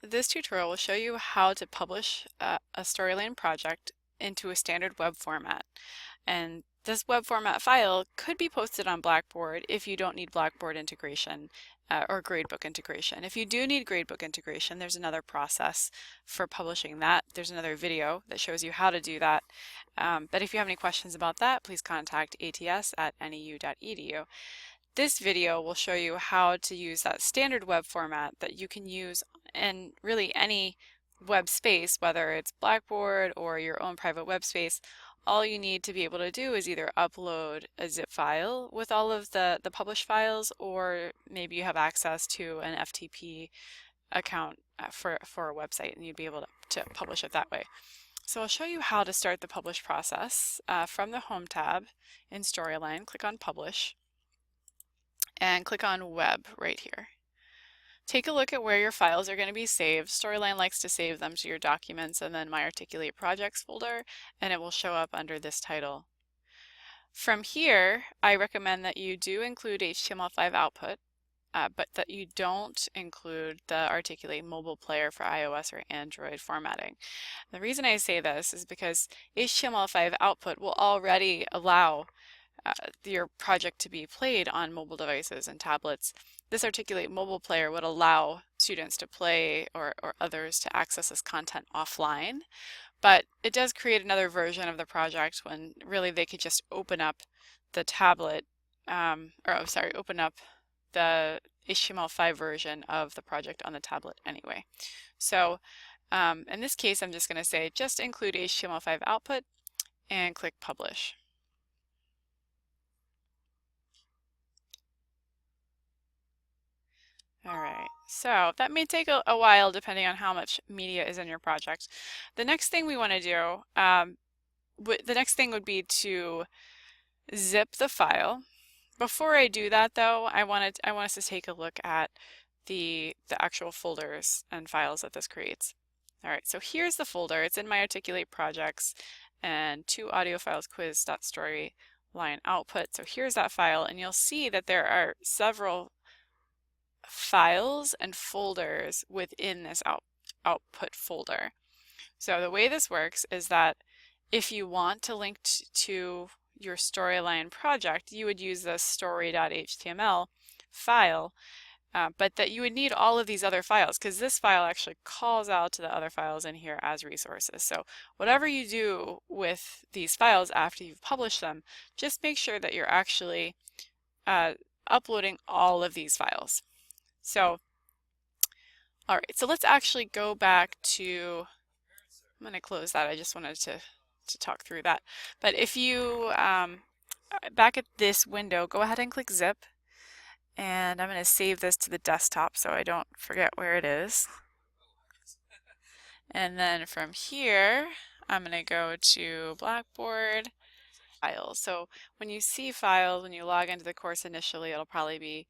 This tutorial will show you how to publish a Storyline project into a standard web format. And this web format file could be posted on Blackboard if you don't need Blackboard integration or gradebook integration. If you do need gradebook integration, there's another process for publishing that. There's another video that shows you how to do that. But if you have any questions about that, please contact ats@neu.edu. This video will show you how to use that standard web format that you can use in really any web space, whether it's Blackboard or your own private web space. All you need to be able to do is either upload a zip file with all of the published files, or maybe you have access to an FTP account for a website and you'd be able to publish it that way. So I'll show you how to start the publish process. From the Home tab in Storyline, click on Publish and click on Web right here. Take a look at where your files are going to be saved. Storyline likes to save them to your documents and then My Articulate Projects folder, and it will show up under this title. From here, I recommend that you do include HTML5 output, but that you don't include the Articulate mobile player for iOS or Android formatting. The reason I say this is because HTML5 output will already allow your project to be played on mobile devices and tablets. This Articulate mobile player would allow students to play or others to access this content offline, but it does create another version of the project when really they could just open up the tablet, open up the HTML5 version of the project on the tablet anyway. So in this case, I'm just going to say just include HTML5 output and click Publish. All right, so that may take a while depending on how much media is in your project. The next thing we want to do, the next thing would be to zip the file. Before I do that though, I want us to take a look at the actual folders and files that this creates. All right, so here's the folder. It's in My Articulate Projects and 2 audio files quiz.storyline output. So here's that file, and you'll see that there are several files and folders within this output folder. So the way this works is that if you want to link to your Storyline project, you would use the story.html file, but that you would need all of these other files because this file actually calls out to the other files in here as resources. So whatever you do with these files after you've published them, just make sure that you're actually uploading all of these files. So, all right, so let's actually go back to, I'm going to close that. I just wanted to talk through that. But if you, back at this window, go ahead and click Zip. And I'm going to save this to the desktop so I don't forget where it is. And then from here, I'm going to go to Blackboard, Files. So when you see files, when you log into the course initially, it'll probably be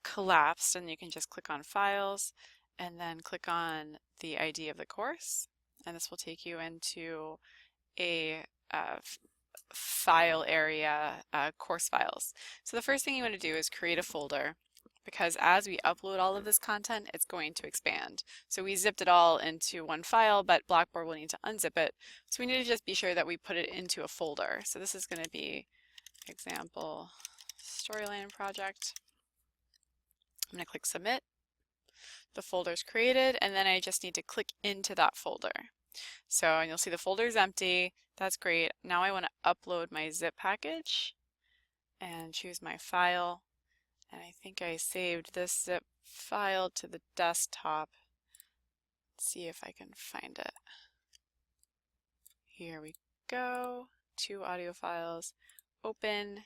collapsed, and you can just click on Files and then click on the ID of the course, and this will take you into a file area, course files. So the first thing you want to do is create a folder, because as we upload all of this content, it's going to expand. So we zipped it all into one file, but Blackboard will need to unzip it. So we need to just be sure that we put it into a folder. So this is going to be example Storyline project. I'm going to click Submit. The folder's created, and then I just need to click into that folder. So, and you'll see the folder is empty. That's great. Now I want to upload my zip package and choose my file. And I think I saved this zip file to the desktop. Let's see if I can find it. Here we go. 2 audio files. Open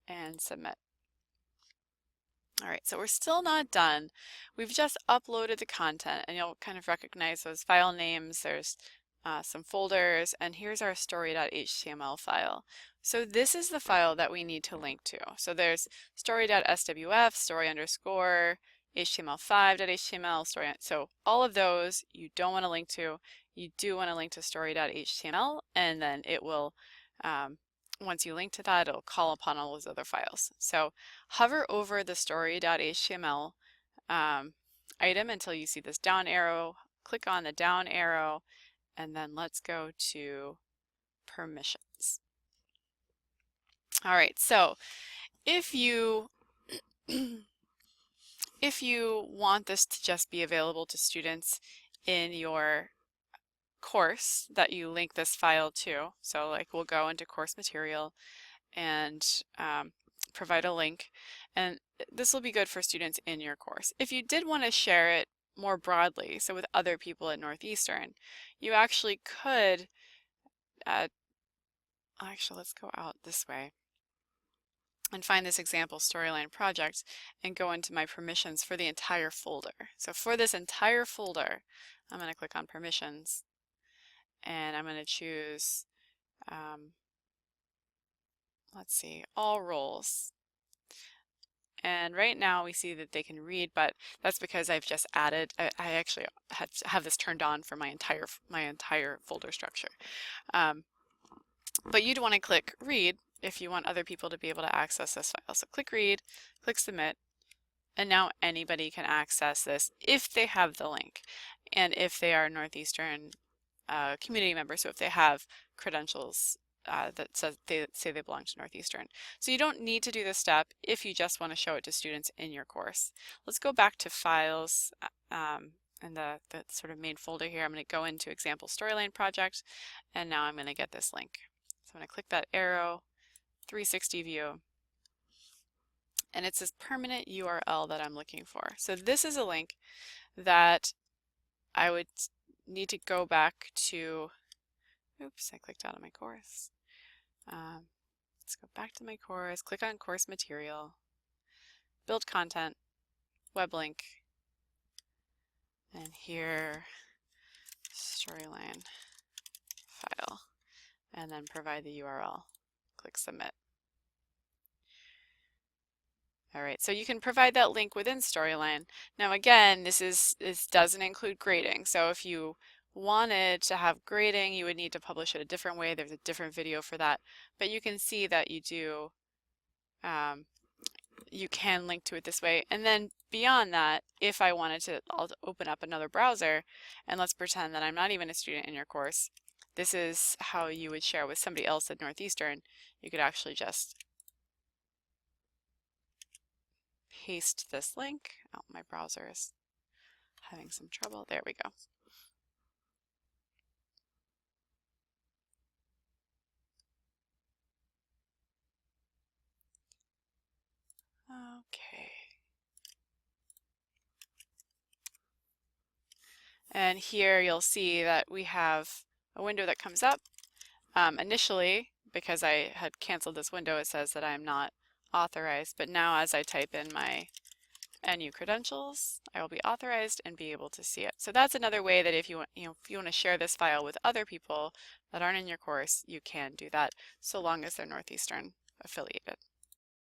and submit. All right, so we're still not done. We've just uploaded the content, and you'll kind of recognize those file names. There's some folders, and here's our story.html file. So this is the file that we need to link to. So there's story.swf, story_html5.html, story. So all of those you don't want to link to. You do want to link to story.html, and then it will once you link to that, it'll call upon all those other files. So hover over the story.html item until you see this down arrow. Click on the down arrow, and then let's go to permissions. All right, so if you if you want this to just be available to students in your course that you link this file to, so like we'll go into course material and provide a link, and this will be good for students in your course. If you did want to share it more broadly, so with other people at Northeastern, you actually could, actually let's go out this way and find this example storyline project and go into my permissions for the entire folder. So for this entire folder, I'm going to click on permissions and I'm going to choose, let's see, all roles. And right now we see that they can read, but that's because I've just added, I actually had to have this turned on for my entire folder structure. But you'd want to click read if you want other people to be able to access this file. So click read, click submit, and now anybody can access this if they have the link and if they are Northeastern community members, so if they have credentials that say they belong to Northeastern. So you don't need to do this step if you just want to show it to students in your course. Let's go back to files and the sort of main folder here. I'm going to go into example storyline project, and now I'm going to get this link. So I'm going to click that arrow, 360 view, and it's this permanent URL that I'm looking for. So this is a link that I would need to go back to, oops, I clicked out of my course. Let's go back to my course, click on course material, build content, web link, and here, storyline file, and then provide the URL. Click submit. All right, so you can provide that link within Storyline. Now again, this doesn't include grading. So if you wanted to have grading, you would need to publish it a different way. There's a different video for that. But you can see that you do, you can link to it this way. And then beyond that, if I wanted to, I'll open up another browser, and let's pretend that I'm not even a student in your course. This is how you would share with somebody else at Northeastern. You could actually just paste this link. Oh, my browser is having some trouble. There we go. Okay. And here you'll see that we have a window that comes up. Initially, because I had canceled this window, it says that I'm not authorized, but now as I type in my NU credentials, I will be authorized and be able to see it. So that's another way that if you want to share this file with other people that aren't in your course, you can do that so long as they're Northeastern affiliated.